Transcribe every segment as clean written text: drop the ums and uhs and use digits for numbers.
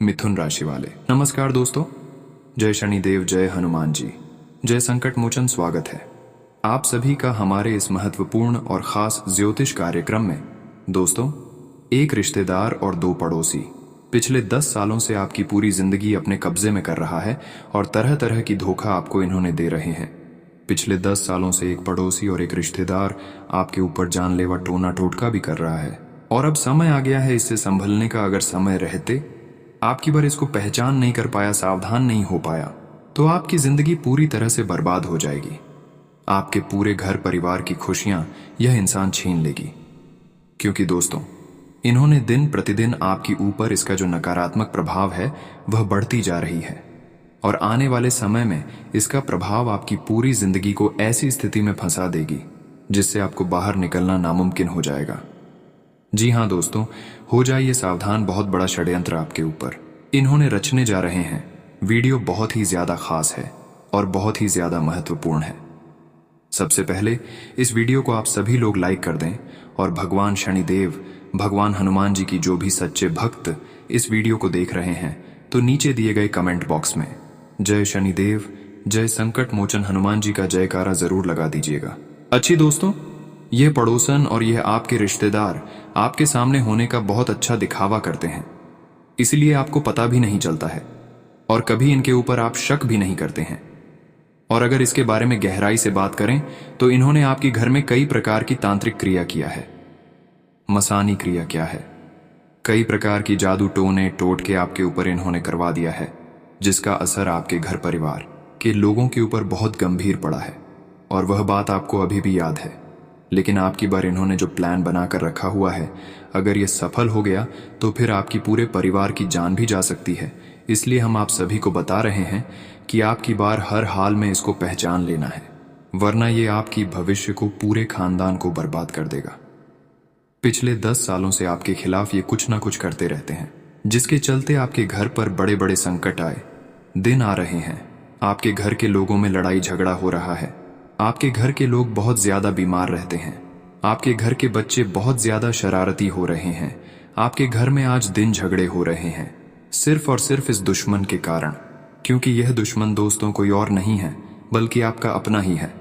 मिथुन राशि वाले। नमस्कार दोस्तों, जय शनिदेव, जय हनुमान जी, जय संकट मोचन। स्वागत है आप सभी का हमारे इस महत्वपूर्ण और खास ज्योतिष कार्यक्रम में। दोस्तों, एक रिश्तेदार और दो पड़ोसी पिछले 10 सालों से आपकी पूरी जिंदगी अपने कब्जे में कर रहा है और तरह तरह की धोखा आपको इन्होंने दे रहे हैं। पिछले 10 सालों से एक पड़ोसी और एक रिश्तेदार आपके ऊपर जानलेवा टोना टोटका भी कर रहा है और अब समय आ गया है इससे संभलने का। अगर समय रहते आपकी बार इसको पहचान नहीं कर पाया, सावधान नहीं हो पाया, तो आपकी जिंदगी पूरी तरह से बर्बाद हो जाएगी। आपके पूरे घर परिवार की खुशियां यह इंसान छीन लेगी। क्योंकि दोस्तों, इन्होंने दिन प्रतिदिन आपके ऊपर इसका जो नकारात्मक प्रभाव है वह बढ़ती जा रही है और आने वाले समय में इसका प्रभाव आपकी पूरी जिंदगी को ऐसी स्थिति में फंसा देगी जिससे आपको बाहर निकलना नामुमकिन हो जाएगा। जी हाँ दोस्तों, हो जाइए सावधान, बहुत बड़ा षड्यंत्र आपके ऊपर इन्होंने रचने जा रहे हैं। वीडियो बहुत ही ज्यादा खास है और बहुत ही ज्यादा महत्वपूर्ण है। सबसे पहले इस वीडियो को आप सभी लोग लाइक कर दें और भगवान शनिदेव, भगवान हनुमान जी की जो भी सच्चे भक्त इस वीडियो को देख रहे हैं तो नीचे दिए गए कमेंट बॉक्स में जय शनिदेव, जय संकट मोचन हनुमान जी का जयकारा जरूर लगा दीजिएगा। अच्छी दोस्तों, यह पड़ोसन और यह आपके रिश्तेदार आपके सामने होने का बहुत अच्छा दिखावा करते हैं, इसलिए आपको पता भी नहीं चलता है और कभी इनके ऊपर आप शक भी नहीं करते हैं। और अगर इसके बारे में गहराई से बात करें तो इन्होंने आपके घर में कई प्रकार की तांत्रिक क्रिया किया है। मसानी क्रिया क्या है? कई प्रकार की जादू टोने टोटके आपके ऊपर इन्होंने करवा दिया है, जिसका असर आपके घर परिवार के लोगों के ऊपर बहुत गंभीर पड़ा है और वह बात आपको अभी भी याद है। लेकिन आपकी बार इन्होंने जो प्लान बनाकर रखा हुआ है, अगर यह सफल हो गया तो फिर आपकी पूरे परिवार की जान भी जा सकती है। इसलिए हम आप सभी को बता रहे हैं कि आपकी बार हर हाल में इसको पहचान लेना है, वरना ये आपकी भविष्य को, पूरे खानदान को बर्बाद कर देगा। पिछले 10 सालों से आपके खिलाफ ये कुछ ना कुछ करते रहते हैं, जिसके चलते आपके घर पर बड़े बड़े संकट आए दिन आ रहे हैं। आपके घर के लोगों में लड़ाई झगड़ा हो रहा है, आपके घर के लोग बहुत ज्यादा बीमार रहते हैं, आपके घर के बच्चे बहुत ज्यादा शरारती हो रहे हैं, आपके घर में आज दिन झगड़े हो रहे हैं, सिर्फ और सिर्फ इस दुश्मन के कारण। क्योंकि यह दुश्मन दोस्तों कोई और नहीं है बल्कि आपका अपना ही है,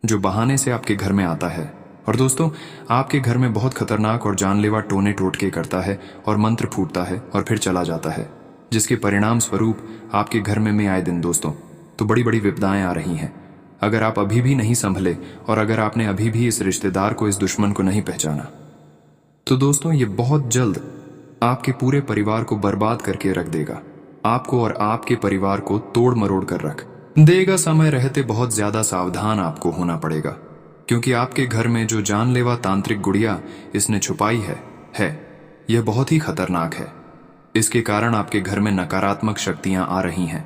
जो बहाने से आपके घर में आता है और दोस्तों आपके घर में बहुत खतरनाक और जानलेवा टोने टोटके करता है और मंत्र फूटता है और फिर चला जाता है, जिसके परिणाम स्वरूप आपके घर में आए दिन दोस्तों तो बड़ी बड़ी विपदाएं आ रही हैं। अगर आप अभी भी नहीं संभले और अगर आपने अभी भी इस रिश्तेदार को, इस दुश्मन को नहीं पहचाना, तो दोस्तों ये बहुत जल्द आपके पूरे परिवार को बर्बाद करके रख देगा। आपको और आपके परिवार को तोड़ मरोड़ कर रख देगा। समय रहते बहुत ज्यादा सावधान आपको होना पड़ेगा, क्योंकि आपके घर में जो जानलेवा तांत्रिक गुड़िया इसने छुपाई है यह बहुत ही खतरनाक है। इसके कारण आपके घर में नकारात्मक शक्तियां आ रही हैं।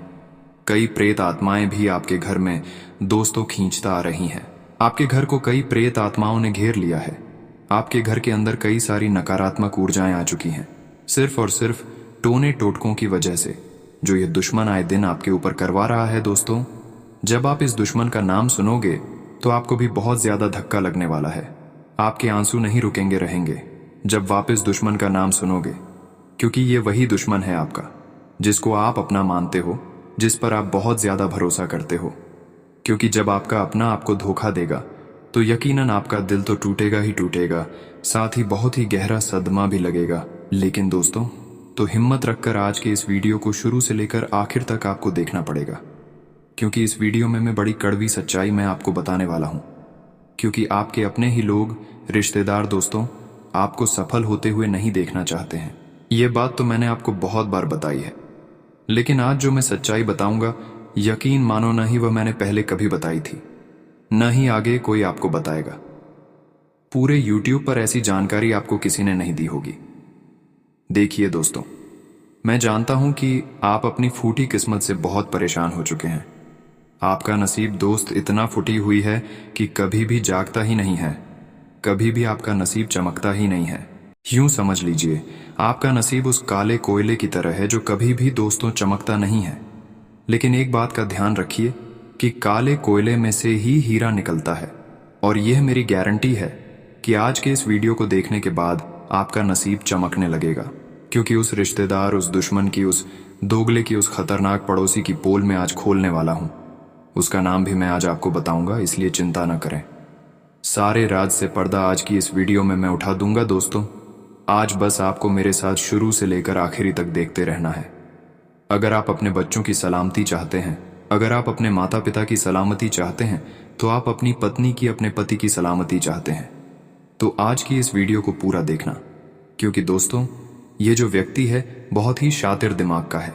कई प्रेत आत्माएं भी आपके घर में दोस्तों खींचता आ रही हैं। आपके घर को कई प्रेत आत्माओं ने घेर लिया है। आपके घर के अंदर कई सारी नकारात्मक ऊर्जाएं आ चुकी हैं, सिर्फ और सिर्फ टोने टोटकों की वजह से, जो ये दुश्मन आए दिन आपके ऊपर करवा रहा है। दोस्तों, जब आप इस दुश्मन का नाम सुनोगे तो आपको भी बहुत ज्यादा धक्का लगने वाला है। आपके आंसू नहीं रुकेंगे रहेंगे जब वापस दुश्मन का नाम सुनोगे, क्योंकि ये वही दुश्मन है आपका, जिसको आप अपना मानते हो, जिस पर आप बहुत ज्यादा भरोसा करते हो। क्योंकि जब आपका अपना आपको धोखा देगा तो यकीनन आपका दिल तो टूटेगा ही टूटेगा, साथ ही बहुत ही गहरा सदमा भी लगेगा। लेकिन दोस्तों, तो हिम्मत रखकर आज के इस वीडियो को शुरू से लेकर आखिर तक आपको देखना पड़ेगा, क्योंकि इस वीडियो में मैं बड़ी कड़वी सच्चाई मैं आपको बताने वाला हूं। क्योंकि आपके अपने ही लोग, रिश्तेदार दोस्तों आपको सफल होते हुए नहीं देखना चाहते हैं। ये बात तो मैंने आपको बहुत बार बताई है, लेकिन आज जो मैं सच्चाई बताऊंगा, यकीन मानो ना ही वह मैंने पहले कभी बताई थी, न ही आगे कोई आपको बताएगा। पूरे YouTube पर ऐसी जानकारी आपको किसी ने नहीं दी होगी। देखिए दोस्तों, मैं जानता हूं कि आप अपनी फूटी किस्मत से बहुत परेशान हो चुके हैं। आपका नसीब दोस्त इतना फूटी हुई है कि कभी भी जागता ही नहीं है, कभी भी आपका नसीब चमकता ही नहीं है। यूं समझ लीजिए, आपका नसीब उस काले कोयले की तरह है जो कभी भी दोस्तों चमकता नहीं है। लेकिन एक बात का ध्यान रखिए कि काले कोयले में से ही हीरा निकलता है, और यह मेरी गारंटी है कि आज के इस वीडियो को देखने के बाद आपका नसीब चमकने लगेगा। क्योंकि उस रिश्तेदार, उस दुश्मन की, उस दोगले की, उस खतरनाक पड़ोसी की पोल में आज खोलने वाला हूं। उसका नाम भी मैं आज आपको बताऊंगा, इसलिए चिंता न करें। सारे राज से पर्दा आज की इस वीडियो में मैं उठा दूंगा दोस्तों। आज बस आपको मेरे साथ शुरू से लेकर आखिरी तक देखते रहना है। अगर आप अपने बच्चों की सलामती चाहते हैं, अगर आप अपने माता पिता की सलामती चाहते हैं, तो आप अपनी पत्नी की, अपने पति की सलामती चाहते हैं, तो आज की इस वीडियो को पूरा देखना। क्योंकि दोस्तों, ये जो व्यक्ति है बहुत ही शातिर दिमाग का है।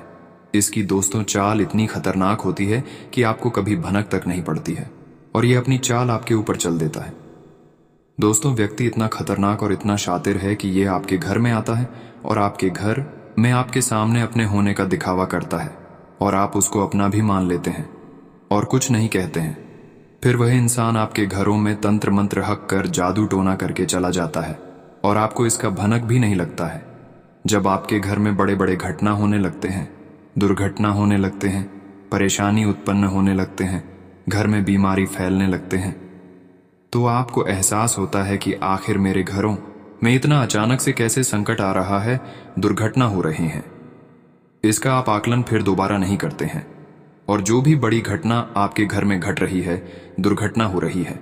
इसकी दोस्तों चाल इतनी खतरनाक होती है कि आपको कभी भनक तक नहीं पड़ती है, और ये अपनी चाल आपके ऊपर चल देता है। दोस्तों, व्यक्ति इतना खतरनाक और इतना शातिर है कि ये आपके घर में आता है और आपके घर में आपके सामने अपने होने का दिखावा करता है, और आप उसको अपना भी मान लेते हैं और कुछ नहीं कहते हैं। फिर वह इंसान आपके घरों में तंत्र मंत्र हक कर, जादू टोना करके चला जाता है, और आपको इसका भनक भी नहीं लगता है। जब आपके घर में बड़े बड़े घटना होने लगते हैं, दुर्घटना होने लगते हैं, परेशानी उत्पन्न होने लगते हैं, घर में बीमारी फैलने लगते हैं, तो आपको एहसास होता है कि आखिर मेरे घरों में इतना अचानक से कैसे संकट आ रहा है, दुर्घटना हो रही है। इसका आप आकलन फिर दोबारा नहीं करते हैं, और जो भी बड़ी घटना आपके घर में घट रही है, दुर्घटना हो रही है,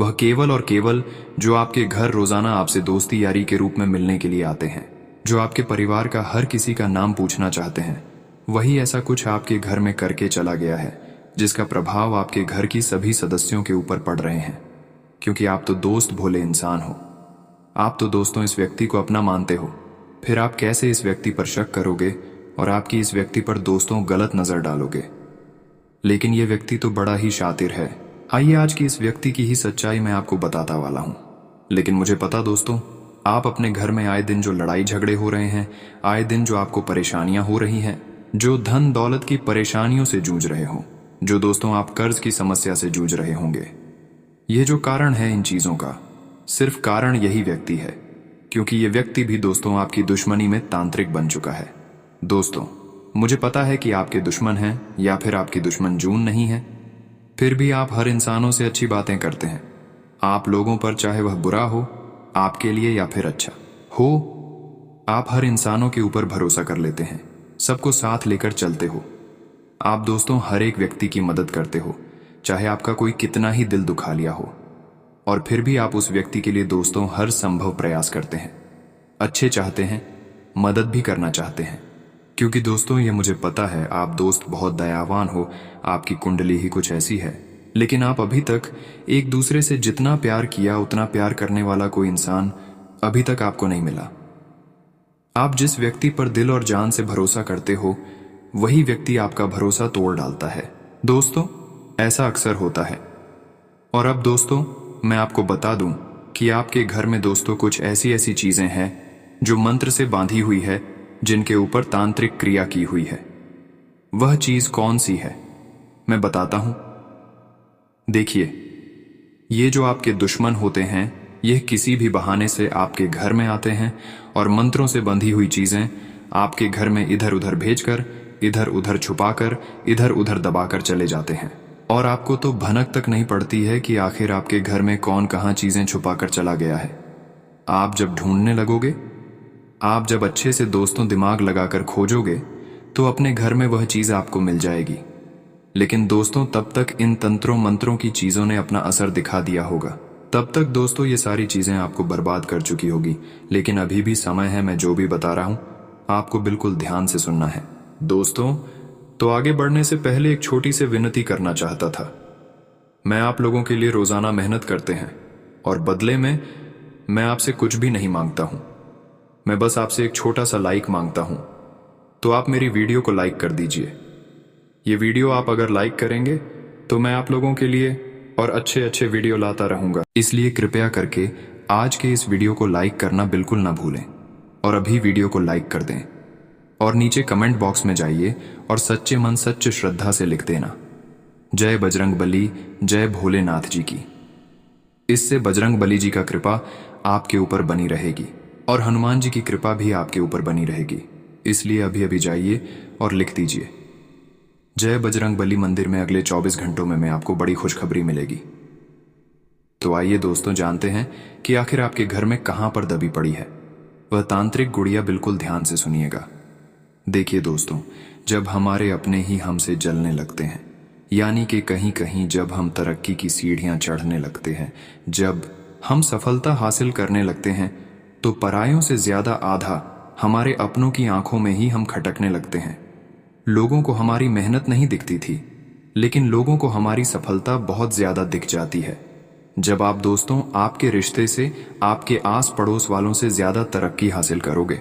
वह केवल और केवल जो आपके घर रोजाना आपसे दोस्ती यारी के रूप में मिलने के लिए आते हैं, जो आपके परिवार का हर किसी का नाम पूछना चाहते हैं, वही ऐसा कुछ आपके घर में करके चला गया है, जिसका प्रभाव आपके घर की सभी सदस्यों के ऊपर पड़ रहे हैं। क्योंकि आप तो दोस्त भोले इंसान हो, आप तो दोस्तों इस व्यक्ति को अपना मानते हो, फिर आप कैसे इस व्यक्ति पर शक करोगे और आपकी इस व्यक्ति पर दोस्तों गलत नजर डालोगे। लेकिन यह व्यक्ति तो बड़ा ही शातिर है। आइए आज की इस व्यक्ति की ही सच्चाई मैं आपको बताता वाला हूं। लेकिन मुझे पता दोस्तों, आप अपने घर में आए दिन जो लड़ाई झगड़े हो रहे हैं, आए दिन जो आपको परेशानियां हो रही हैं, जो धन दौलत की परेशानियों से जूझ रहे हो, जो दोस्तों आप कर्ज की समस्या से जूझ रहे होंगे, ये जो कारण है इन चीजों का, सिर्फ कारण यही व्यक्ति है। क्योंकि ये व्यक्ति भी दोस्तों आपकी दुश्मनी में तांत्रिक बन चुका है। दोस्तों, मुझे पता है कि आपके दुश्मन हैं या फिर आपकी दुश्मन जून नहीं है, फिर भी आप हर इंसानों से अच्छी बातें करते हैं। आप लोगों पर, चाहे वह बुरा हो आपके लिए या फिर अच्छा हो, आप हर इंसानों के ऊपर भरोसा कर लेते हैं, सबको साथ लेकर चलते हो। आप दोस्तों हर एक व्यक्ति की मदद करते हो, चाहे आपका कोई कितना ही दिल दुखा लिया हो, और फिर भी आप उस व्यक्ति के लिए दोस्तों हर संभव प्रयास करते हैं, अच्छे चाहते हैं, मदद भी करना चाहते हैं। क्योंकि दोस्तों ये मुझे पता है आप दोस्त बहुत दयावान हो, आपकी कुंडली ही कुछ ऐसी है। लेकिन आप अभी तक एक दूसरे से जितना प्यार किया उतना प्यार करने वाला कोई इंसान अभी तक आपको नहीं मिला। आप जिस व्यक्ति पर दिल और जान से भरोसा करते हो, वही व्यक्ति आपका भरोसा तोड़ डालता है। दोस्तों, ऐसा अक्सर होता है। और अब दोस्तों मैं आपको बता दूं कि आपके घर में दोस्तों कुछ ऐसी ऐसी चीजें हैं जो मंत्र से बांधी हुई है, जिनके ऊपर तांत्रिक क्रिया की हुई है। वह चीज कौन सी है मैं बताता हूं। देखिए, ये जो आपके दुश्मन होते हैं, यह किसी भी बहाने से आपके घर में आते हैं और मंत्रों से बंधी हुई चीजें आपके घर में इधर उधर भेजकर, इधर उधर छुपाकर, इधर उधर दबाकर चले जाते हैं। और आपको तो भनक तक नहीं पड़ती है कि आखिर आपके घर में कौन कहां चीजें छुपाकर चला गया है। आप जब ढूंढने लगोगे, आप जब अच्छे से दोस्तों दिमाग लगाकर खोजोगे, तो अपने घर में वह चीज आपको मिल जाएगी। लेकिन दोस्तों तब तक इन तंत्रों मंत्रों की चीजों ने अपना असर दिखा दिया होगा। तब तक दोस्तों ये सारी चीजें आपको बर्बाद कर चुकी होगी। लेकिन अभी भी समय है, मैं जो भी बता रहा हूं आपको बिल्कुल ध्यान से सुनना है। दोस्तों, तो आगे बढ़ने से पहले एक छोटी सी विनती करना चाहता था। मैं आप लोगों के लिए रोजाना मेहनत करते हैं, और बदले में मैं आपसे कुछ भी नहीं मांगता हूं। मैं बस आपसे एक छोटा सा लाइक मांगता हूं। तो आप मेरी वीडियो को लाइक कर दीजिए। ये वीडियो आप अगर लाइक करेंगे तो मैं आप लोगों के लिए और अच्छे अच्छे वीडियो लाता रहूंगा। इसलिए कृपया करके आज के इस वीडियो को लाइक करना बिल्कुल ना भूलें, और अभी वीडियो को लाइक कर दें। और नीचे कमेंट बॉक्स में जाइए और सच्चे मन सच्चे श्रद्धा से लिख देना, जय बजरंग बली, जय भोलेनाथ जी की। इससे बजरंग बली जी का कृपा आपके ऊपर बनी रहेगी और हनुमान जी की कृपा भी आपके ऊपर बनी रहेगी। इसलिए अभी अभी जाइए और लिख दीजिए, जय बजरंग बली। मंदिर में अगले 24 घंटों में आपको बड़ी खुशखबरी मिलेगी। तो आइए दोस्तों जानते हैं कि आखिर आपके घर में कहां पर दबी पड़ी है। वह तांत्रिक गुड़िया बिल्कुल ध्यान से सुनिएगा। देखिए दोस्तों, जब हमारे अपने ही हमसे जलने लगते हैं, यानी कि कहीं कहीं जब हम तरक्की की सीढ़ियां चढ़ने लगते हैं, जब हम सफलता हासिल करने लगते हैं, तो परायों से ज्यादा आधा हमारे अपनों की आंखों में ही हम खटकने लगते हैं। लोगों को हमारी मेहनत नहीं दिखती थी, लेकिन लोगों को हमारी सफलता बहुत ज्यादा दिख जाती है। जब आप दोस्तों आपके रिश्ते से, आपके आस पड़ोस वालों से ज्यादा तरक्की हासिल करोगे,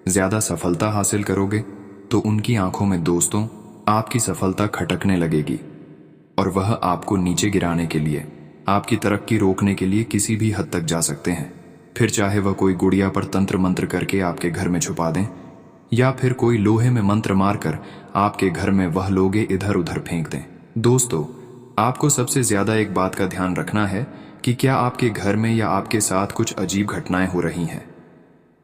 ज्यादा सफलता हासिल करोगे, तो उनकी आंखों में दोस्तों आपकी सफलता खटकने लगेगी और वह आपको नीचे गिराने के लिए, आपकी तरक्की रोकने के लिए किसी भी हद तक जा सकते हैं। फिर चाहे वह कोई गुड़िया पर तंत्र मंत्र करके आपके घर में छुपा दें, या फिर कोई लोहे में मंत्र मारकर आपके घर में वह लोगे इधर उधर फेंक दें। दोस्तों, आपको सबसे ज्यादा एक बात का ध्यान रखना है कि क्या आपके घर में या आपके साथ कुछ अजीब घटनाएं हो रही हैं।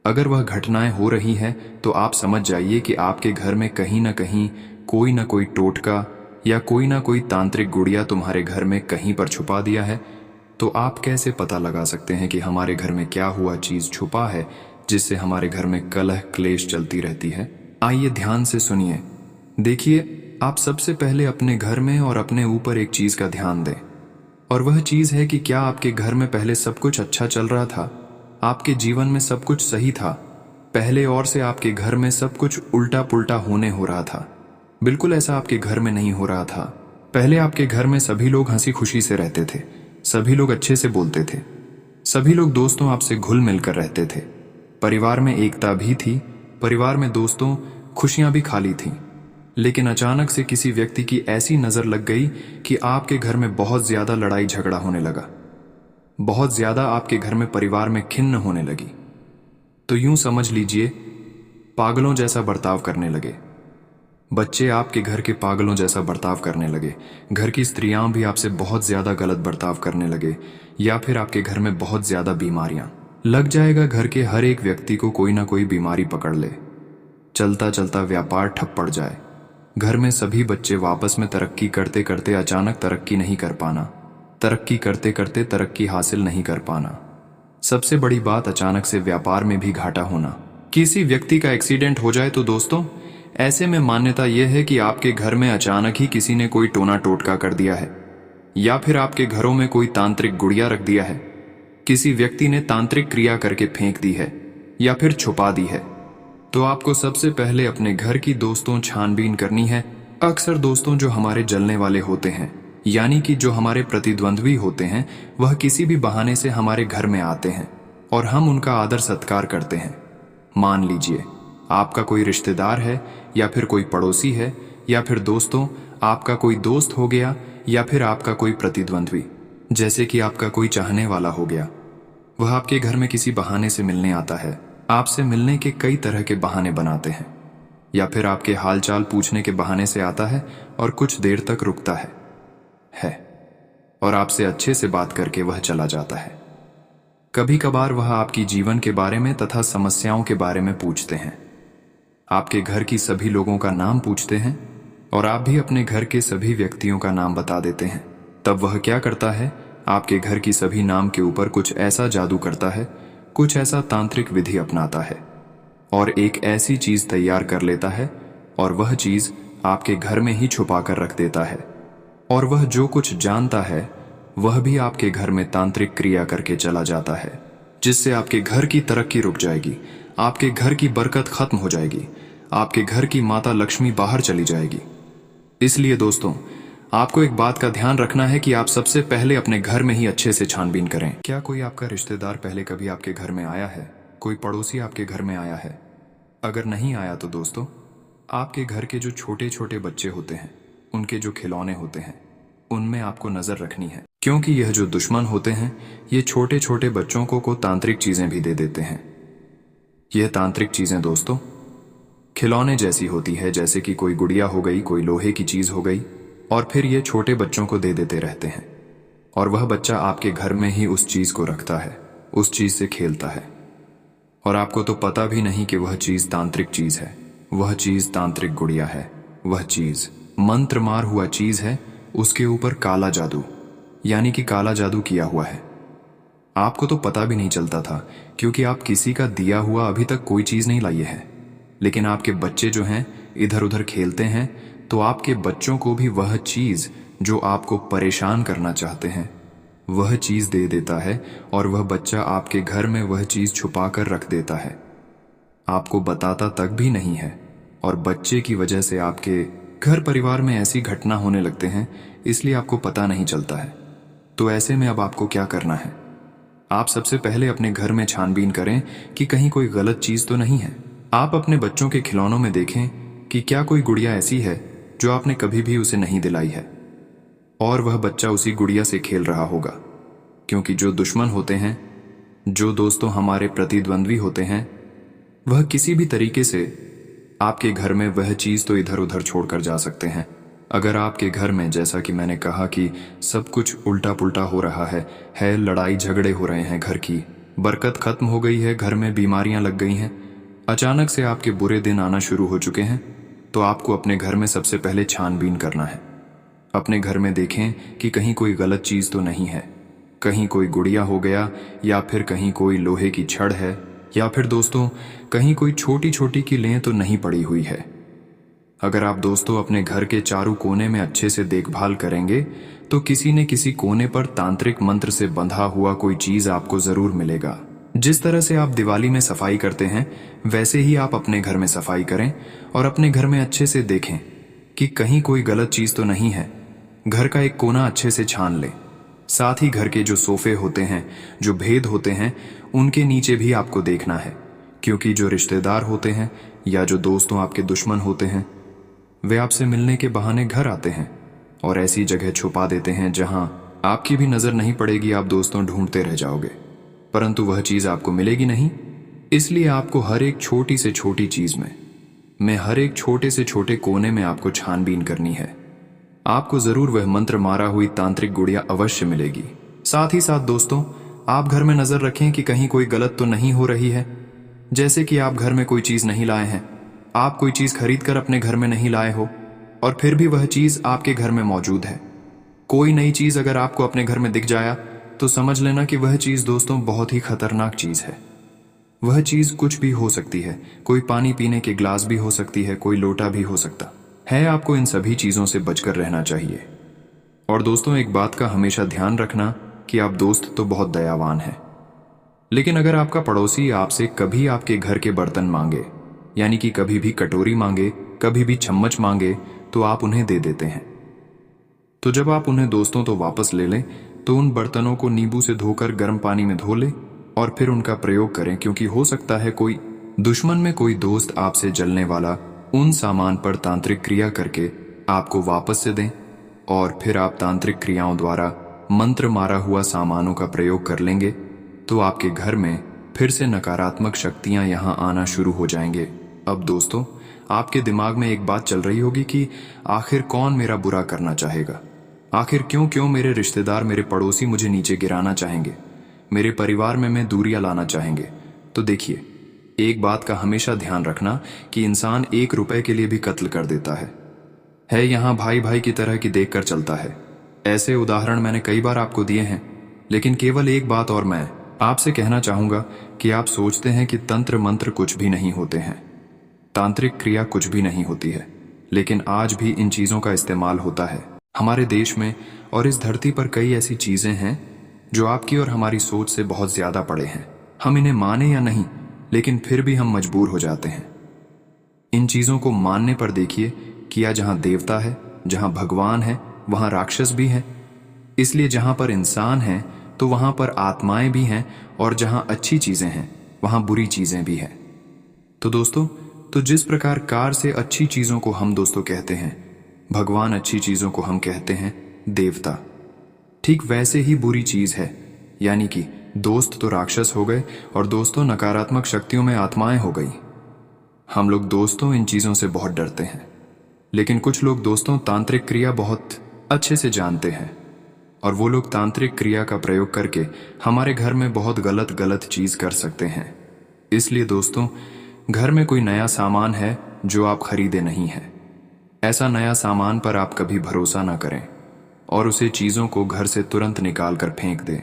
अगर वह घटनाएं हो रही हैं तो आप समझ जाइए कि आपके घर में कहीं ना कहीं कोई ना कोई टोटका या कोई ना कोई तांत्रिक गुड़िया तुम्हारे घर में कहीं पर छुपा दिया है। तो आप कैसे पता लगा सकते हैं कि हमारे घर में क्या हुआ चीज छुपा है जिससे हमारे घर में कलह क्लेश चलती रहती है? आइए ध्यान से सुनिए। देखिए, आप सबसे पहले अपने घर में और अपने ऊपर एक चीज का ध्यान दें, और वह चीज है कि क्या आपके घर में पहले सब कुछ अच्छा चल रहा था, आपके जीवन में सब कुछ सही था पहले, और से आपके घर में सब कुछ उल्टा पुल्टा होने हो रहा था? बिल्कुल ऐसा आपके घर में नहीं हो रहा था। पहले आपके घर में सभी लोग हंसी खुशी से रहते थे, सभी लोग अच्छे से बोलते थे, सभी लोग दोस्तों आपसे घुल मिलकर रहते थे, परिवार में एकता भी थी, परिवार में दोस्तों खुशियां भी खाली थीं। लेकिन अचानक से किसी व्यक्ति की ऐसी नजर लग गई कि आपके घर में बहुत ज्यादा लड़ाई झगड़ा होने लगा, बहुत ज्यादा आपके घर में परिवार में खिन्न होने लगी। तो यूं समझ लीजिए, पागलों जैसा बर्ताव करने लगे। बच्चे आपके घर के पागलों जैसा बर्ताव करने लगे, घर की स्त्रियां भी आपसे बहुत ज्यादा गलत बर्ताव करने लगे, या फिर आपके घर में बहुत ज्यादा बीमारियां लग जाएगा। घर के हर एक व्यक्ति को कोई ना कोई बीमारी पकड़ ले, चलता चलता व्यापार ठप पड़ जाए। घर में सभी बच्चे वापस में तरक्की करते करते अचानक तरक्की नहीं कर पाना, तरक्की करते करते तरक्की हासिल नहीं कर पाना। सबसे बड़ी बात, अचानक से व्यापार में भी घाटा होना। किसी व्यक्ति का एक्सीडेंट हो जाए तो दोस्तों, ऐसे में मान्यता यह है कि आपके घर में अचानक ही किसी ने कोई टोना टोटका कर दिया है, या फिर आपके घरों में कोई तांत्रिक गुड़िया रख दिया है, किसी व्यक्ति ने तांत्रिक क्रिया करके फेंक दी है या फिर छुपा दी है। तो आपको सबसे पहले अपने घर की दोस्तों छानबीन करनी है। अक्सर दोस्तों जो हमारे जलने वाले होते हैं, यानी कि जो हमारे प्रतिद्वंद्वी होते हैं, वह किसी भी बहाने से हमारे घर में आते हैं और हम उनका आदर सत्कार करते हैं। मान लीजिए आपका कोई रिश्तेदार है, या फिर कोई पड़ोसी है, या फिर दोस्तों आपका कोई दोस्त हो गया, या फिर आपका कोई प्रतिद्वंद्वी, जैसे कि आपका कोई चाहने वाला हो गया। वह आपके घर में किसी बहाने से मिलने आता है, आपसे मिलने के कई तरह के बहाने बनाते हैं, या फिर आपके हालचाल पूछने के बहाने से आता है और कुछ देर तक रुकता है और आपसे अच्छे से बात करके वह चला जाता है। कभी कभार वह आपकी जीवन के बारे में तथा समस्याओं के बारे में पूछते हैं, आपके घर की सभी लोगों का नाम पूछते हैं, और आप भी अपने घर के सभी व्यक्तियों का नाम बता देते हैं। तब वह क्या करता है, आपके घर की सभी नाम के ऊपर कुछ ऐसा जादू करता है, कुछ ऐसा तांत्रिक विधि अपनाता है और एक ऐसी चीज तैयार कर लेता है, और वह चीज आपके घर में ही छुपा कर रख देता है। और वह जो कुछ जानता है वह भी आपके घर में तांत्रिक क्रिया करके चला जाता है, जिससे आपके घर की तरक्की रुक जाएगी, आपके घर की बरकत खत्म हो जाएगी, आपके घर की माता लक्ष्मी बाहर चली जाएगी। इसलिए दोस्तों, आपको एक बात का ध्यान रखना है कि आप सबसे पहले अपने घर में ही अच्छे से छानबीन करें। क्या कोई आपका रिश्तेदार पहले कभी आपके घर में आया है? कोई पड़ोसी आपके घर में आया है? अगर नहीं आया तो दोस्तों, आपके घर के जो छोटे छोटे बच्चे होते हैं, उनके जो खिलौने होते हैं, उनमें आपको नजर रखनी है, क्योंकि यह जो दुश्मन होते हैं, ये छोटे छोटे बच्चों को तांत्रिक चीजें भी दे देते हैं। यह तांत्रिक चीजें दोस्तों खिलौने जैसी होती है, जैसे कि कोई गुड़िया हो गई, कोई लोहे की चीज हो गई, और फिर ये छोटे बच्चों को दे देते रहते हैं, और वह बच्चा आपके घर में ही उस चीज को रखता है, उस चीज से खेलता है, और आपको तो पता भी नहीं कि वह चीज तांत्रिक चीज है, वह चीज तांत्रिक गुड़िया है, वह चीज मंत्र मार हुआ चीज है, उसके ऊपर काला जादू यानी कि काला जादू किया हुआ है। आपको तो पता भी नहीं चलता था, क्योंकि आप किसी का दिया हुआ अभी तक कोई चीज़ नहीं लाए हैं। लेकिन आपके बच्चे जो हैं इधर उधर खेलते हैं, तो आपके बच्चों को भी वह चीज़ जो आपको परेशान करना चाहते हैं वह चीज़ दे देता है, और वह बच्चा आपके घर में वह चीज़ छुपा कर रख देता है। आपको बताता तक भी नहीं है, और बच्चे की वजह से आपके घर परिवार में ऐसी घटना होने लगते हैं, इसलिए आपको पता नहीं चलता है। तो ऐसे में अब आपको क्या करना है? आप सबसे पहले अपने घर में छानबीन करें कि कहीं कोई गलत चीज़ तो नहीं है। आप अपने बच्चों के खिलौनों में देखें कि क्या कोई गुड़िया ऐसी है जो आपने कभी भी उसे नहीं दिलाई है, और वह बच्चा उसी गुड़िया से खेल रहा होगा। क्योंकि जो दुश्मन होते हैं, जो दोस्तों हमारे प्रतिद्वंद्वी होते हैं, वह किसी भी तरीके से आपके घर में वह चीज़ तो इधर उधर छोड़कर जा सकते हैं। अगर आपके घर में, जैसा कि मैंने कहा कि सब कुछ उल्टा पुल्टा हो रहा है, लड़ाई झगड़े हो रहे हैं, घर की बरकत खत्म हो गई है, घर में बीमारियां लग गई हैं, अचानक से आपके बुरे दिन आना शुरू हो चुके हैं, तो आपको अपने घर में सबसे पहले छानबीन करना है। अपने घर में देखें कि कहीं कोई गलत चीज़ तो नहीं है, कहीं कोई गुड़िया हो गया, या फिर कहीं कोई लोहे की छड़ है, या फिर दोस्तों कहीं कोई छोटी छोटी कीलें तो नहीं पड़ी हुई है। अगर आप दोस्तों अपने घर के चारों कोने में अच्छे से देखभाल करेंगे, तो किसी न किसी कोने पर तांत्रिक मंत्र से बंधा हुआ कोई चीज आपको जरूर मिलेगा। जिस तरह से आप दिवाली में सफाई करते हैं, वैसे ही आप अपने घर में सफाई करें, और अपने घर में अच्छे से देखें कि कहीं कोई गलत चीज तो नहीं है। घर का एक कोना अच्छे से छान लें। साथ ही घर के जो सोफे होते हैं, जो भेद होते हैं, उनके नीचे भी आपको देखना है, क्योंकि जो रिश्तेदार होते हैं या जो दोस्तों आपके दुश्मन होते हैं, वे आपसे मिलने के बहाने घर आते हैं और ऐसी जगह छुपा देते हैं जहां आपकी भी नजर नहीं पड़ेगी। आप दोस्तों ढूंढते रह जाओगे, परंतु वह चीज आपको मिलेगी नहीं। इसलिए आपको हर एक छोटी से छोटी चीज में हर एक छोटे से छोटे कोने में आपको छानबीन करनी है। आपको जरूर वह मंत्र मारा हुई तांत्रिक गुड़िया अवश्य मिलेगी। साथ ही साथ दोस्तों, आप घर में नजर रखें कि कहीं कोई गलत तो नहीं हो रही है। जैसे कि आप घर में कोई चीज नहीं लाए हैं, आप कोई चीज खरीद कर अपने घर में नहीं लाए हो, और फिर भी वह चीज आपके घर में मौजूद है। कोई नई चीज अगर आपको अपने घर में दिख जाया, तो समझ लेना कि वह चीज दोस्तों बहुत ही खतरनाक चीज है। वह चीज कुछ भी हो सकती है, कोई पानी पीने के ग्लास भी हो सकती है, कोई लोटा भी हो सकता है। आपको इन सभी चीजों से बचकर रहना चाहिए। और दोस्तों, एक बात का हमेशा ध्यान रखना कि आप दोस्त तो बहुत दयावान हैं, लेकिन अगर आपका पड़ोसी आपसे कभी आपके घर के बर्तन मांगे, यानी कि कभी भी कटोरी मांगे, कभी भी चम्मच मांगे, तो आप उन्हें दे देते हैं। तो जब आप उन्हें दोस्तों तो वापस ले लें, तो उन बर्तनों को नींबू से धोकर गर्म पानी में धो लें और फिर उनका प्रयोग करें, क्योंकि हो सकता है कोई दुश्मन में कोई दोस्त आपसे जलने वाला उन सामान पर तांत्रिक क्रिया करके आपको वापस से दें, और फिर आप तांत्रिक क्रियाओं द्वारा मंत्र मारा हुआ सामानों का प्रयोग कर लेंगे, तो आपके घर में फिर से नकारात्मक शक्तियां यहां आना शुरू हो जाएंगे। अब दोस्तों, आपके दिमाग में एक बात चल रही होगी कि आखिर कौन मेरा बुरा करना चाहेगा, आखिर क्यों क्यों मेरे रिश्तेदार, मेरे पड़ोसी मुझे नीचे गिराना चाहेंगे, मेरे परिवार में दूरियां लाना चाहेंगे। तो देखिए, एक बात का हमेशा ध्यान रखना कि इंसान 1 रुपए के लिए भी कत्ल कर देता है यहाँ भाई भाई की तरह की देखकर चलता है। ऐसे उदाहरण मैंने कई बार आपको दिए हैं, लेकिन केवल एक बात और मैं आपसे कहना चाहूंगा कि आप सोचते हैं कि तंत्र मंत्र कुछ भी नहीं होते हैं, तांत्रिक क्रिया कुछ भी नहीं होती है, लेकिन आज भी इन चीजों का इस्तेमाल होता है। हमारे देश में और इस धरती पर कई ऐसी चीजें हैं जो आपकी और हमारी सोच से बहुत ज्यादा परे हैं। हम इन्हें माने या नहीं, लेकिन फिर भी हम मजबूर हो जाते हैं। इन चीजों को मानने पर देखिए कि या जहां देवता है, जहां भगवान है, वहां राक्षस भी है। इसलिए जहां पर इंसान है तो वहां पर आत्माएं भी हैं, और जहां अच्छी चीजें हैं वहां बुरी चीजें भी हैं। तो दोस्तों, तो जिस प्रकार कार से अच्छी चीजों को हम दोस्तों कहते हैं, भगवान अच्छी चीजों को हम कहते हैं देवता, ठीक वैसे ही बुरी चीज है, यानी कि दोस्त तो राक्षस हो गए और दोस्तों नकारात्मक शक्तियों में आत्माएं हो गई। हम लोग दोस्तों इन चीजों से बहुत डरते हैं, लेकिन कुछ लोग दोस्तों तांत्रिक क्रिया बहुत अच्छे से जानते हैं, और वो लोग तांत्रिक क्रिया का प्रयोग करके हमारे घर में बहुत गलत गलत चीज कर सकते हैं। इसलिए दोस्तों, घर में कोई नया सामान है जो आप खरीदे नहीं हैं, ऐसा नया सामान पर आप कभी भरोसा ना करें और उसे चीजों को घर से तुरंत निकाल कर फेंक दें।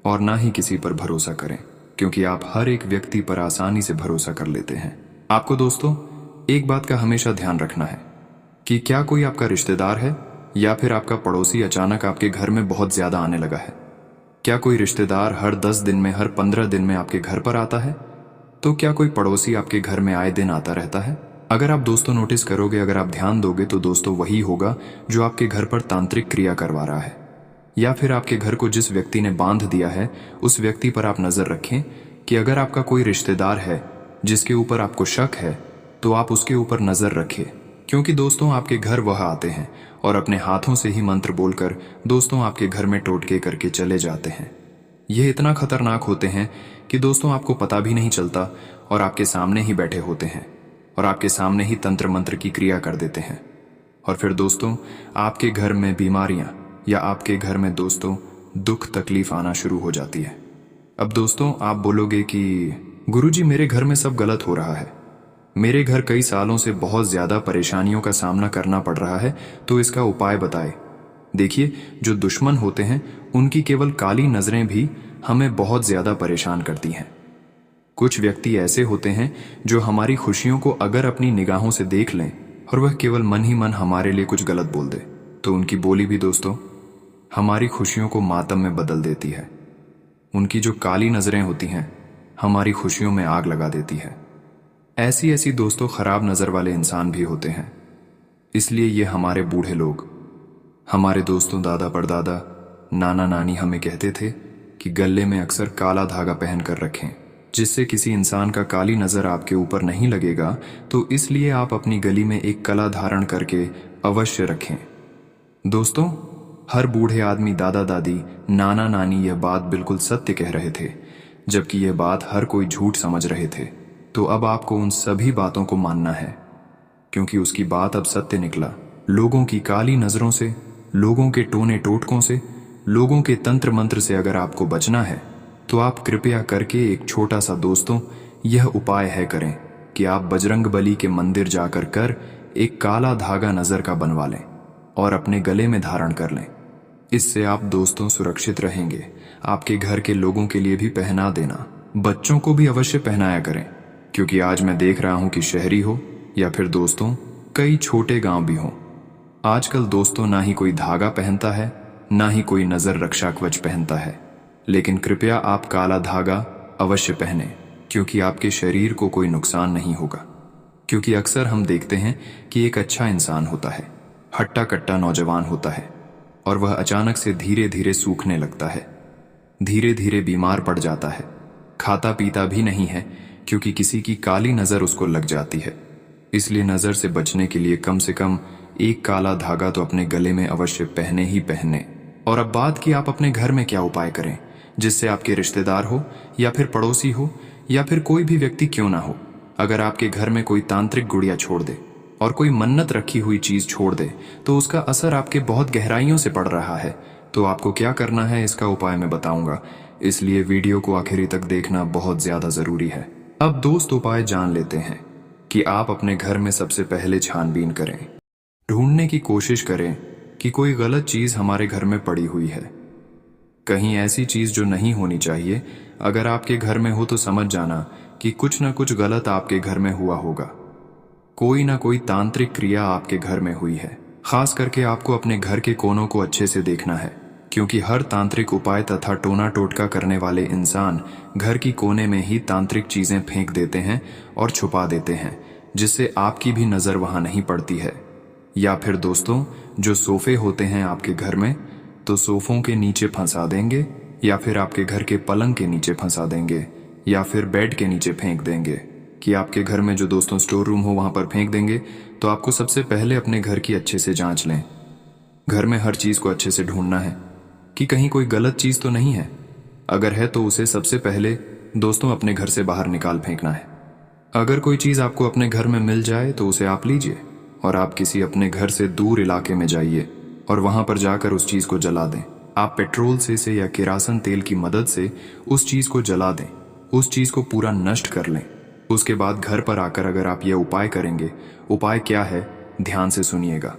और ना ही किसी पर भरोसा करें, क्योंकि आप हर एक व्यक्ति पर आसानी से भरोसा कर लेते हैं। आपको दोस्तों एक बात का हमेशा ध्यान रखना है कि क्या कोई आपका रिश्तेदार है या फिर आपका पड़ोसी अचानक आपके घर में बहुत ज्यादा आने लगा है। क्या कोई रिश्तेदार हर 10 दिन में, हर 15 दिन में आपके घर पर आता है? तो क्या कोई पड़ोसी आपके घर में आए दिन आता रहता है? अगर आप दोस्तों नोटिस करोगे, अगर आप ध्यान दोगे, तो दोस्तों वही होगा जो आपके घर पर तांत्रिक क्रिया करवा रहा है। या फिर आपके घर को जिस व्यक्ति ने बांध दिया है, उस व्यक्ति पर आप नजर रखें कि अगर आपका कोई रिश्तेदार है जिसके ऊपर आपको शक है, तो आप उसके ऊपर नजर रखें, क्योंकि दोस्तों आपके घर वह आते हैं और अपने हाथों से ही मंत्र बोलकर दोस्तों आपके घर में टोटके करके चले जाते हैं। यह इतना खतरनाक होते हैं कि दोस्तों आपको पता भी नहीं चलता और आपके सामने ही बैठे होते हैं और आपके सामने ही तंत्र मंत्र की क्रिया कर देते हैं। और फिर दोस्तों आपके घर में बीमारियां या आपके घर में दोस्तों दुख तकलीफ आना शुरू हो जाती है। अब दोस्तों आप बोलोगे कि गुरुजी मेरे घर में सब गलत हो रहा है, मेरे घर कई सालों से बहुत ज्यादा परेशानियों का सामना करना पड़ रहा है, तो इसका उपाय बताए। देखिए, जो दुश्मन होते हैं उनकी केवल काली नजरें भी हमें बहुत ज्यादा परेशान करती हैं। कुछ व्यक्ति ऐसे होते हैं जो हमारी खुशियों को अगर अपनी निगाहों से देख लें और वह केवल मन ही मन हमारे लिए कुछ गलत बोल दे, तो उनकी बोली भी दोस्तों हमारी खुशियों को मातम में बदल देती है। उनकी जो काली नजरें होती हैं हमारी खुशियों में आग लगा देती है। ऐसी ऐसी दोस्तों खराब नजर वाले इंसान भी होते हैं। इसलिए ये हमारे बूढ़े लोग, हमारे दोस्तों दादा परदादा, नाना नानी हमें कहते थे कि गले में अक्सर काला धागा पहन कर रखें, जिससे किसी इंसान का काली नजर आपके ऊपर नहीं लगेगा। तो इसलिए आप अपनी गली में एक कला धारण करके अवश्य रखें। दोस्तों हर बूढ़े आदमी, दादा दादी, नाना नानी यह बात बिल्कुल सत्य कह रहे थे, जबकि यह बात हर कोई झूठ समझ रहे थे। तो अब आपको उन सभी बातों को मानना है, क्योंकि उसकी बात अब सत्य निकला। लोगों की काली नजरों से, लोगों के टोने टोटकों से, लोगों के तंत्र मंत्र से अगर आपको बचना है, तो आप कृपया करके एक छोटा सा दोस्तों यह उपाय है करें कि आप बजरंग बली के मंदिर जाकर कर एक काला धागा नजर का बनवा लें और अपने गले में धारण कर लें। इससे आप दोस्तों सुरक्षित रहेंगे। आपके घर के लोगों के लिए भी पहना देना, बच्चों को भी अवश्य पहनाया करें, क्योंकि आज मैं देख रहा हूं कि शहरी हो या फिर दोस्तों कई छोटे गांव भी हों, आजकल दोस्तों ना ही कोई धागा पहनता है, ना ही कोई नजर रक्षा कवच पहनता है। लेकिन कृपया आप काला धागा अवश्य पहने, क्योंकि आपके शरीर को कोई नुकसान नहीं होगा। क्योंकि अक्सर हम देखते हैं कि एक अच्छा इंसान होता है, हट्टा कट्टा नौजवान होता है, और वह अचानक से धीरे धीरे सूखने लगता है, धीरे धीरे बीमार पड़ जाता है, खाता पीता भी नहीं है, क्योंकि किसी की काली नजर उसको लग जाती है। इसलिए नजर से बचने के लिए कम से कम एक काला धागा तो अपने गले में अवश्य पहने ही पहने। और अब बात की आप अपने घर में क्या उपाय करें, जिससे आपके रिश्तेदार हो या फिर पड़ोसी हो या फिर कोई भी व्यक्ति क्यों ना हो, अगर आपके घर में कोई तांत्रिक गुड़िया छोड़ दे और कोई मन्नत रखी हुई चीज छोड़ दे, तो उसका असर आपके बहुत गहराइयों से पड़ रहा है। तो आपको क्या करना है, इसका उपाय मैं बताऊंगा, इसलिए वीडियो को आखिरी तक देखना बहुत ज्यादा जरूरी है। अब दोस्त उपाय जान लेते हैं कि आप अपने घर में सबसे पहले छानबीन करें, ढूंढने की कोशिश करें कि कोई गलत चीज हमारे घर में पड़ी हुई है, कहीं ऐसी चीज जो नहीं होनी चाहिए। अगर आपके घर में हो तो समझ जाना कि कुछ ना कुछ गलत आपके घर में हुआ होगा, कोई ना कोई तांत्रिक क्रिया आपके घर में हुई है। खास करके आपको अपने घर के कोनों को अच्छे से देखना है, क्योंकि हर तांत्रिक उपाय तथा टोना टोटका करने वाले इंसान घर की कोने में ही तांत्रिक चीजें फेंक देते हैं और छुपा देते हैं, जिससे आपकी भी नजर वहां नहीं पड़ती है। या फिर दोस्तों जो सोफे होते हैं आपके घर में, तो सोफों के नीचे फंसा देंगे, या फिर आपके घर के पलंग के नीचे फंसा देंगे, या फिर बेड के नीचे फेंक देंगे, कि आपके घर में जो दोस्तों स्टोर रूम हो वहां पर फेंक देंगे। तो आपको सबसे पहले अपने घर की अच्छे से जांच लें। घर में हर चीज को अच्छे से ढूंढना है कि कहीं कोई गलत चीज तो नहीं है। अगर है तो उसे सबसे पहले दोस्तों अपने घर से बाहर निकाल फेंकना है। अगर कोई चीज आपको अपने घर में मिल जाए तो उसे आप लीजिए और आप किसी अपने घर से दूर इलाके में जाइए और वहां पर जाकर उस चीज को जला दें। आप पेट्रोल से या किरासन तेल की मदद से उस चीज को जला दें, उस चीज को पूरा नष्ट कर लें। उसके बाद घर पर आकर अगर आप यह उपाय करेंगे, उपाय क्या है ध्यान से सुनिएगा।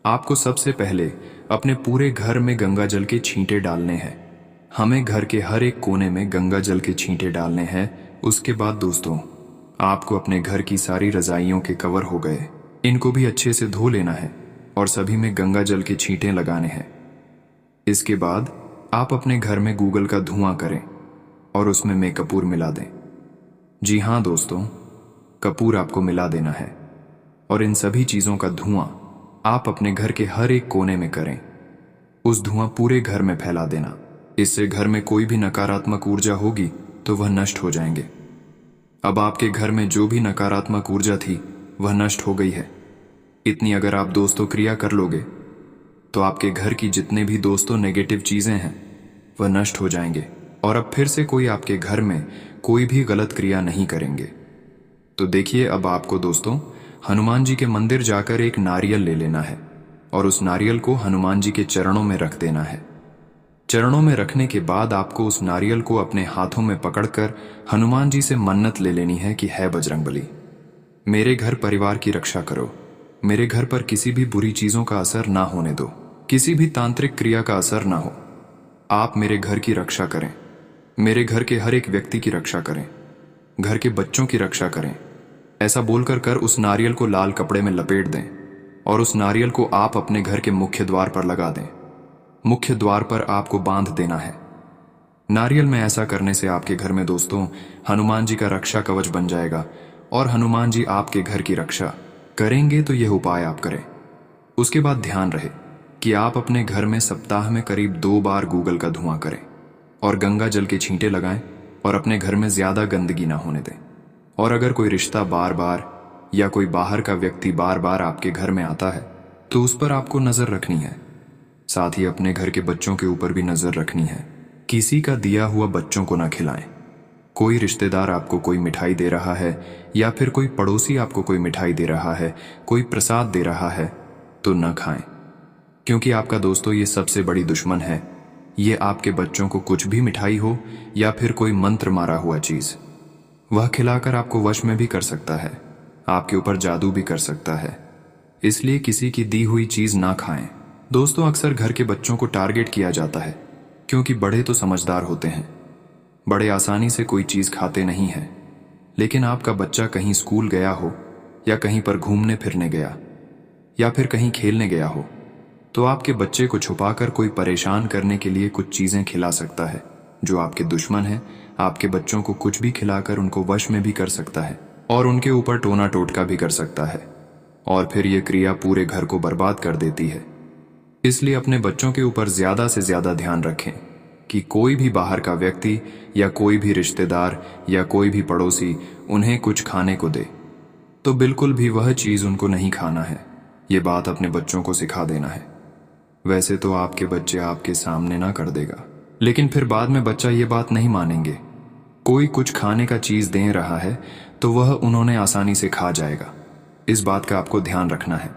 आपको सबसे पहले अपने पूरे घर में गंगा जल के छींटे डालने हैं। हमें घर के हर एक कोने में गंगा जल के छींटे डालने हैं। उसके बाद दोस्तों, आपको अपने घर की सारी रजाइयों के कवर हो गए, इनको भी अच्छे से धो लेना है और सभी में गंगा जल के छींटे लगाने हैं। इसके बाद आप अपने घर में गूगल का धुआं करें और उसमें में कपूर मिला दें। जी हाँ दोस्तों, कपूर आपको मिला देना है और इन सभी चीज़ों का धुआं आप अपने घर के हर एक कोने में करें। उस धुआं पूरे घर में फैला देना। इससे घर में कोई भी नकारात्मक ऊर्जा होगी तो वह नष्ट हो जाएंगे। अब आपके घर में जो भी नकारात्मक ऊर्जा थी वह नष्ट हो गई है। इतनी अगर आप दोस्तों क्रिया कर लोगे तो आपके घर की जितने भी दोस्तों नेगेटिव चीज़ें हैं वह नष्ट हो जाएंगे और अब फिर से कोई आपके घर में कोई भी गलत क्रिया नहीं करेंगे। तो देखिए, अब आपको दोस्तों हनुमान जी के मंदिर जाकर एक नारियल ले लेना है और उस नारियल को हनुमान जी के चरणों में रख देना है। चरणों में रखने के बाद आपको उस नारियल को अपने हाथों में पकड़कर हनुमान जी से मन्नत ले लेनी है कि है बजरंगबली, मेरे घर परिवार की रक्षा करो, मेरे घर पर किसी भी बुरी चीज़ों का असर ना होने दो, किसी भी तांत्रिक क्रिया का असर ना हो। आप मेरे घर की रक्षा करें, मेरे घर के हर एक व्यक्ति की रक्षा करें, घर के बच्चों की रक्षा करें। ऐसा बोलकर कर उस नारियल को लाल कपड़े में लपेट दें और उस नारियल को आप अपने घर के मुख्य द्वार पर लगा दें। मुख्य द्वार पर आपको बांध देना है। नारियल में ऐसा करने से आपके घर में दोस्तों हनुमान जी का रक्षा कवच बन जाएगा और हनुमान जी आपके घर की रक्षा करेंगे। तो यह उपाय आप करें। उसके बाद ध्यान रहे कि आप अपने घर में सप्ताह में करीब 2 बार गूगल का धुआं करें और गंगा जल के छींटे लगाएं और अपने घर में ज्यादा गंदगी ना होने दें। और अगर कोई रिश्ता बार बार या कोई बाहर का व्यक्ति बार बार आपके घर में आता है तो उस पर आपको नजर रखनी है। साथ ही अपने घर के बच्चों के ऊपर भी नजर रखनी है। किसी का दिया हुआ बच्चों को ना खिलाएं। कोई रिश्तेदार आपको कोई मिठाई दे रहा है या फिर कोई पड़ोसी आपको कोई मिठाई दे रहा है, कोई प्रसाद दे रहा है तो न खाएं, क्योंकि आपका दोस्तों ये सबसे बड़ी दुश्मन है। ये आपके बच्चों को कुछ भी मिठाई हो या फिर कोई मंत्र मारा हुआ चीज, वह खिलाकर आपको वश में भी कर सकता है, आपके ऊपर जादू भी कर सकता है। इसलिए किसी की दी हुई चीज ना खाएं। दोस्तों, अक्सर घर के बच्चों को टारगेट किया जाता है क्योंकि बड़े तो समझदार होते हैं, बड़े आसानी से कोई चीज खाते नहीं हैं। लेकिन आपका बच्चा कहीं स्कूल गया हो या कहीं पर घूमने फिरने गया या फिर कहीं खेलने गया हो तो आपके बच्चे को छुपाकर कोई परेशान करने के लिए कुछ चीजें खिला सकता है। जो आपके दुश्मन है आपके बच्चों को कुछ भी खिलाकर उनको वश में भी कर सकता है और उनके ऊपर टोना टोटका भी कर सकता है और फिर ये क्रिया पूरे घर को बर्बाद कर देती है। इसलिए अपने बच्चों के ऊपर ज्यादा से ज्यादा ध्यान रखें कि कोई भी बाहर का व्यक्ति या कोई भी रिश्तेदार या कोई भी पड़ोसी उन्हें कुछ खाने को दे तो बिल्कुल भी वह चीज उनको नहीं खाना है। ये बात अपने बच्चों को सिखा देना है। वैसे तो आपके बच्चे आपके सामने ना कर देगा, लेकिन फिर बाद में बच्चा ये बात नहीं मानेंगे। कोई कुछ खाने का चीज दे रहा है तो वह उन्होंने आसानी से खा जाएगा। इस बात का आपको ध्यान रखना है।